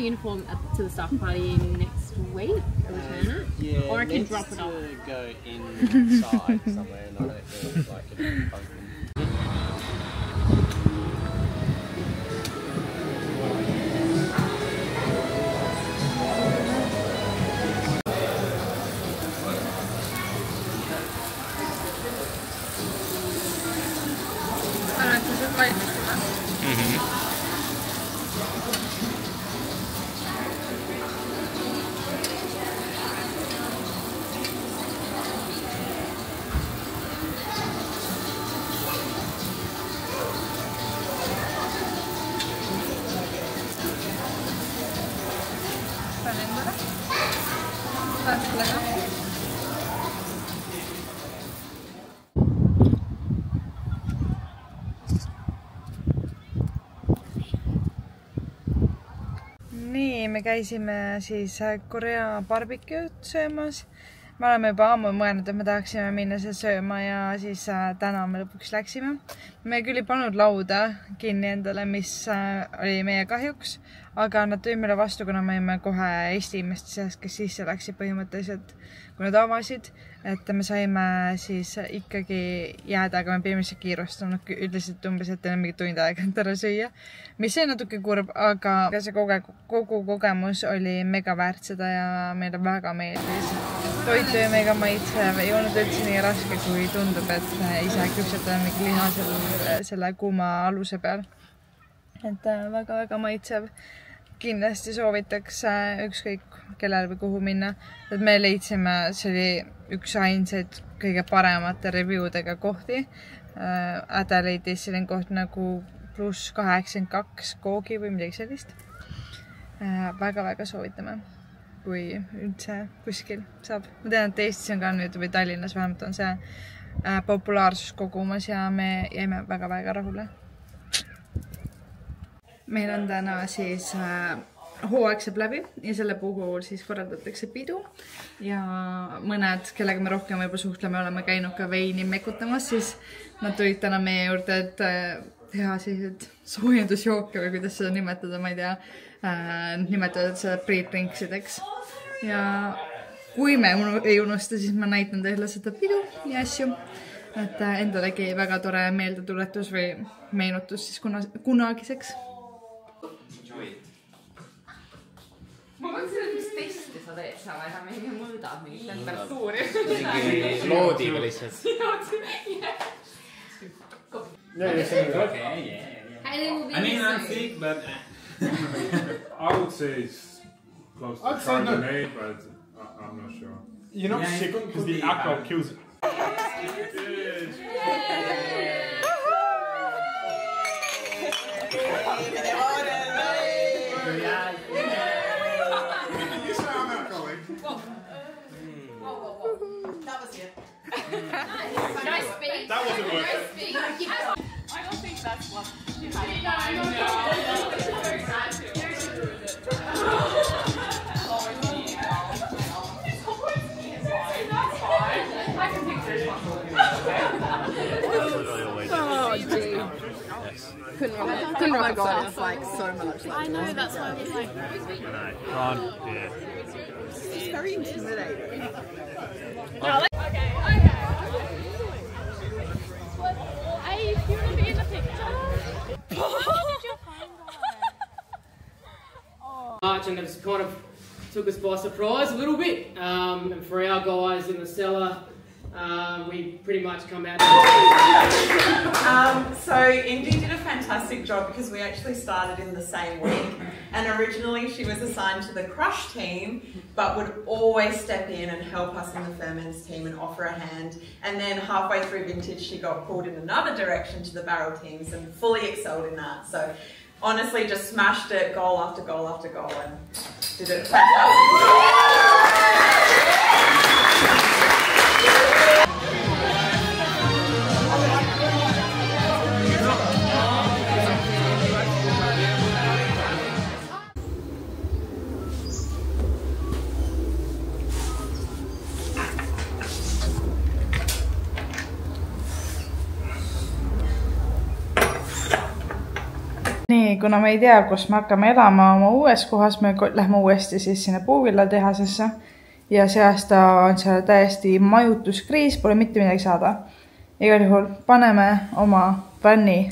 uniform to the staff party next week? Return it? Yeah, or I can drop it off. Go inside somewhere, not like an open. Nii, me käisime siis Korea barbecue'd söömas. Me oleme juba ammu mõelnud, et me tahaksime minna seal sööma ja siis täna me lõpuks läksime. Me küll ei pannud lauda kinni endale, mis oli meie kahjuks, aga nad tõid meile vastu, kuna me olime kohe Eesti inimeste seas, kes sisse läksid põhimõtteliselt, kui nad avasid, et me saime siis ikkagi jääda, aga me pidime lihtsalt kiirustama. Nad ütlesid umbes, et teil on mingi tund aega ära süüa, mis oli natuke kurb, aga see kogu kogemus oli mega väärt seda ja meile väga meeldis. Toit oli mega maitsev, ei olnud üldse nii raske, kui tundub, et ise küpsetada mingi liha selle kuuma aluse peal. Et väga-väga maitsev. Kindlasti soovitaks ükskõik kellel või kuhu minna. Et me leidsime, see oli üks ainsaid kõige paremate reviewdega kohti. Adelaide'is selline koht nagu +82 koogi või midagi sellist. Väga-väga soovitame, kui üldse kuskil saab. Ma tean, et Eestis on ka nüüd või Tallinnas vähemalt on see populaarsus kogumas ja me jäime väga-väga rahule. Meil on täna siis hooaeg saab läbi ja selle puhul siis korraldatakse pidu ja mõned, kellega me rohkem võib-olla suhtleme, oleme käinud ka veini mekutamas, siis nad tulid täna meie juurde, et teha sellised soojendusjooke või kuidas seda nimetada, ma ei tea, nimetavad seda pre-drinksideks. Ja kui me ei unusta, siis ma näitan teile seda pidu ja asju, et endalegi väga tore meeldetuletus või meenutus siis kunagiseks. Ma mõtlesin, et mis testi sa teed, sa väga mingi mõõdad mingit temperatuuri. Mingi loodiga lihtsalt. I mean, I'm sick, but I would say it's close to Chardonnay, but I'm not sure. You're not sick because the alcohol kills it. That wasn't worth it. I don't think that's what you Couldn't rock it fast. It's like so much. I know, that's why I was like... Yeah. It's very intimidating. Hey, if you want to be in the picture. How did you find that? March, and it kind of took us by surprise a little bit. And for our guys in the cellar, we pretty much come out. So Indy did a fantastic job because we actually started in the same week, and originally she was assigned to the crush team but would always step in and help us in the ferments team and offer a hand, and then halfway through vintage she got pulled in another direction to the barrel teams and fully excelled in that. So honestly just smashed it goal after goal after goal and did it fantastic. Nii, kuna me ei tea, kus me hakkame elama oma uues kohas, me lähme uuesti siis sinna puuvilla tehasesse ja see aasta on seal täiesti majutuskriis, pole mitte midagi saada. Igal juhul paneme oma vanni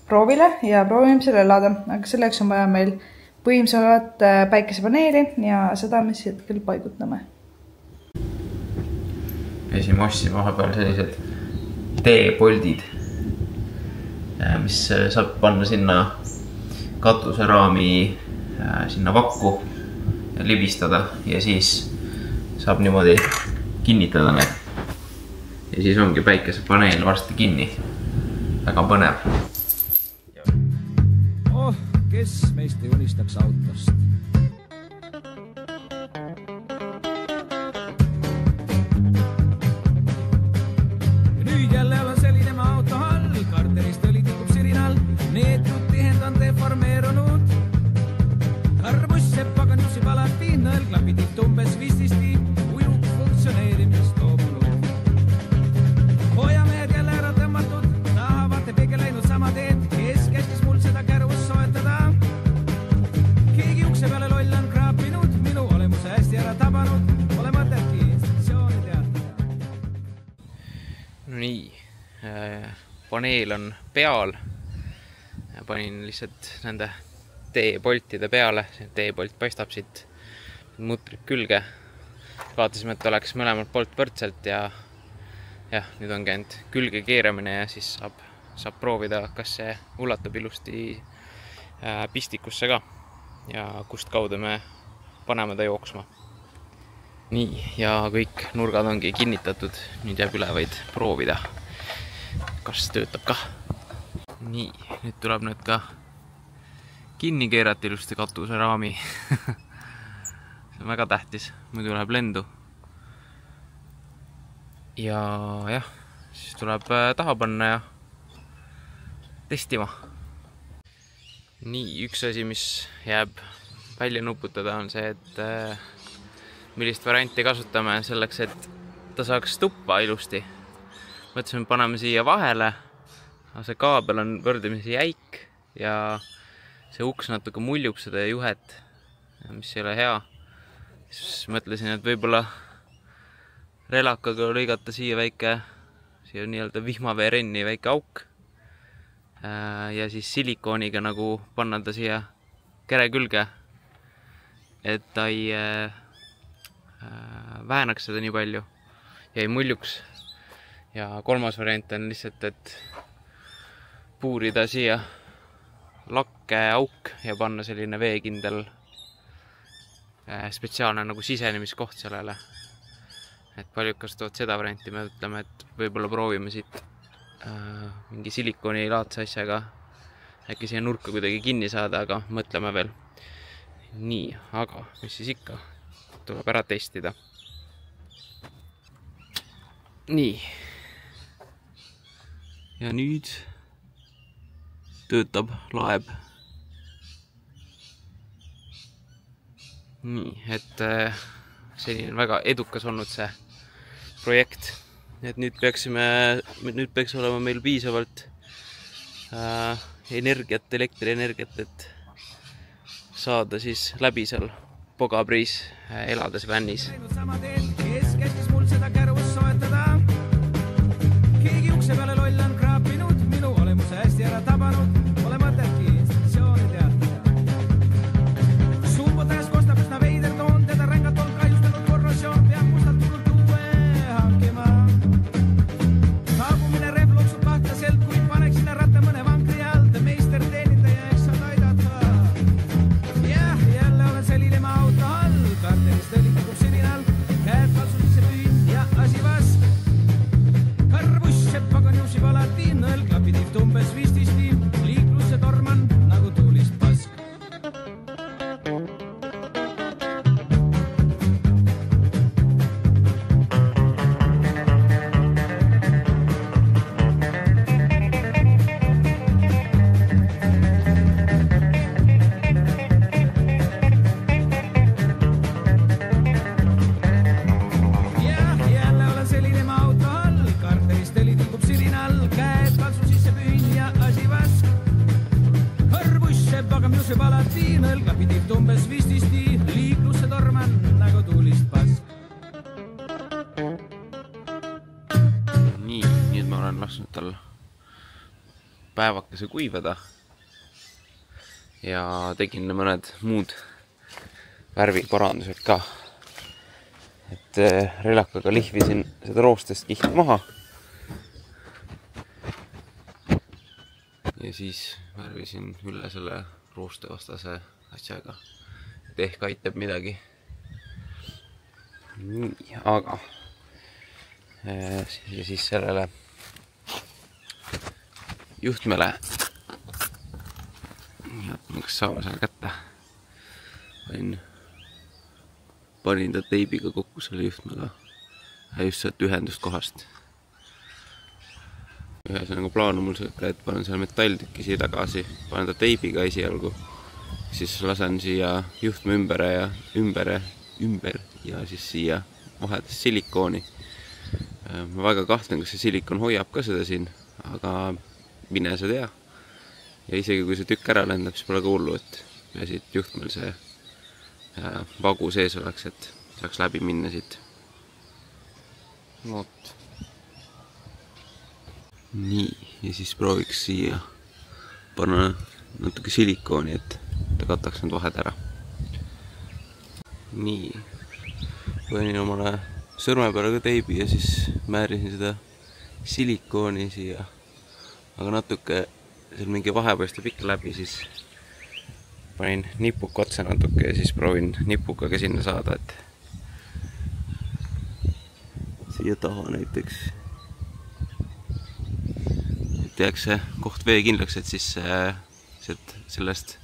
proovile ja proovime selle elada, aga selleks on vaja meil põhimõtteliselt päikesepaneeli ja seda me siis hetkel paigutame. Käisime ostsime vahepeal sellised teepoldid, mis saab panna sinna katuseraami sinna vakku ja libistada ja siis saab niimoodi kinnitada need. Ja siis ongi päikesepaneel varsti kinni. Väga põnev. Oh, kes meist ei unistaks autost? Ja nüüd jälle on selline autohall, karterist oli tikub sirinal, neetud tihendand deformeerunud. Karbuss sepp aga nüpsib alati, nõelklapi tiht umbes 15 ujuk funktsioneerimist loobunud. Hoiamehed jälle ära tõmmatud, tahavad te peke läinud sama teed, kes käskis mul seda kärvust soetada. Keegi ukse peale loll on kraapinud, minu olemuse hästi ära tabanud, pole mõtetki instruktsiooni teatada. Nii, paneel on peal. Panin lihtsalt nende teepoltide peale, see teepolt paistab siit mutrid külge. Vaatasime, et oleks mõlemalt poolt võrdselt ja nüüd on käinud külge keeramine ja siis saab proovida, kas see ulatub ilusti pistikusse ka ja kust kaudu me paneme ta jooksma. Nii, ja kõik nurgad ongi kinnitatud, nüüd jääb üle vaid proovida, kas töötab ka. Nii, nüüd tuleb nüüd ka kinni keerata ilusti katuseraami. See on väga tähtis, muidu läheb lendu. Ja jah, siis tuleb taha panna ja testima. Nii, üks asi, mis jääb välja nuputada on see, et millist varianti kasutame selleks, et ta saaks tuppa ilusti. Mõtlesime, paneme siia vahele, aga see kaabel on võrdlemisi jäik ja see uks natuke muljub seda juhet, mis ei ole hea. Siis mõtlesin, et võib-olla relakaga lõigata siia nii-öelda vihmaveerenni väike auk ja siis silikooniga nagu panna ta siia kere külge, et ta ei väänaks seda nii palju ja ei muljuks. Ja kolmas variant on lihtsalt, et puurida siia lakke auk ja panna selline veekindel spetsiaalne nagu sisenemiskoht sellele. Et paljud kasutavad seda varianti, me ütleme, et võib-olla proovime siit mingi silikooni laadse asjaga äkki siia nurka kuidagi kinni saada, aga mõtleme veel. Nii, aga mis siis ikka? Tuleb ära testida. Nii. Ja nüüd töötab laeb. Nii, et seni on väga edukas olnud see projekt. Et nüüd peaks olema meil piisavalt energiat, elektrienergiat, et saada siis läbi seal Pogabriis elades vännis. Kes käskis mul seda kärvust soetada? Keegi ukse peale loll on kraapinud, minu olemuse hästi ära tabanud, pole mõtetki instruktsiooni teatada. Sumbotähes kostab üsna veider toon, teda rängad on kahjustanud korrosioon, peab mustalt turult uue hankima. Saabumine rep loksub kahtlaselt, kui paneks sinna ratta mõne vankri alt, meister teenindaja, eks saad aidata. Jah, jälle olen selline auto all, karterist õlitikub sirinal, käed see palatiin, õlgapidi tumbes vististi, liiklusse torman nagu tuulist pask. Nii, nüüd ma olen lasknud tal päevakese kuivada ja tegin mõned muud värviparandused ka. Et relakaga lihvisin seda roostest kihti maha ja siis värvisin üle selle roostevastase asjaga, et ehk aitab midagi. Nii, aga ja siis sellele juhtmele kas saame selle kätte panin ta teibiga kokku selle juhtmega just sealt ühenduskohast. Ühesõnaga plaan on mul siuke, et panen selle metalltükki siia tagasi, panen ta teibiga esialgu, siis lasen siia juhtme ümber ja siis siia vahedes silikooni. Ma väga kahtlen, kas see silikon hoiab ka seda siin, aga mine sa tea. Ja isegi kui see tükk ära lendab, siis pole ka hullu, et siit juhtmel see vagu sees oleks, et saaks läbi minna siit. Noot. Nii, ja siis prooviks siia panna natuke silikooni, et ta kataks need vahed ära. Nii, panin omale sõrme peale ka teibi ja siis määrisin seda silikooni siia, aga natuke seal mingi vahe paistab ikka läbi, siis panin nipuka otsa natuke ja siis proovin nipuga ka sinna saada, et siia taha näiteks, et jääks see koht vee kindlaks, et siis sellest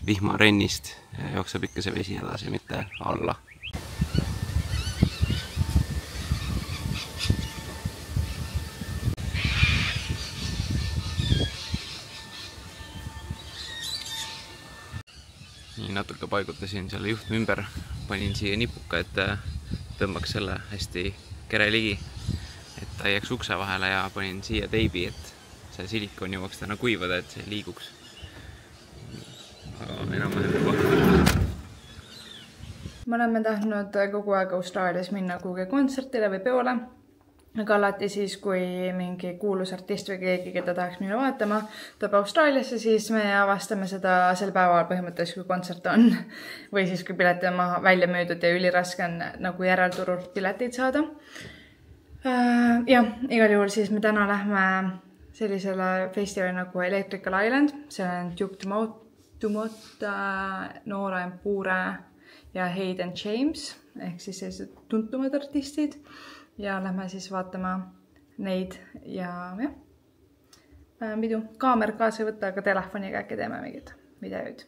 vihmarennist jookseb ikka see vesi edasi, mitte alla. Nii natuke paigutasin selle juhtme ümber, panin siia nipuka, et tõmbaks selle hästi kere ligi, et ta ei jääks ukse vahele ja panin siia teibi, et see silikon jõuaks täna kuivada, et see liiguks. Aga enam-vähem juba. Me oleme tahtnud kogu aeg Austraalias minna kuhugi kontsertile või peole. Aga alati siis, kui mingi kuulus artist või keegi, keda tahaks minna vaatama, tuleb Austraaliasse, siis me avastame seda sel päeval põhimõtteliselt, kui kontsert on. Või siis, kui piletid on maha välja müüdud ja üliraske on nagu järelturult pileteid saada. Ja, igal juhul siis me täna lähme sellisele festivali nagu Electrical Island. See on Duke Dumont, Nora Empure ja Hayden James, ehk siis sellised tuntumad artistid. Ja lähme siis vaatama neid ja jah, pidu kaamer kaasa võtta, aga telefoniga äkki teeme mingid videoid.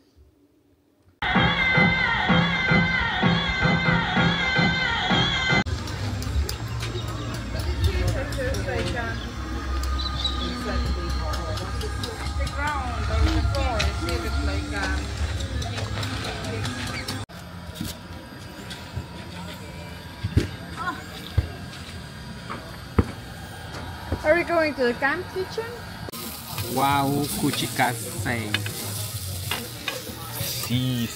Are we going to the camp kitchen? Wow, Cuchi Cafe. Sí.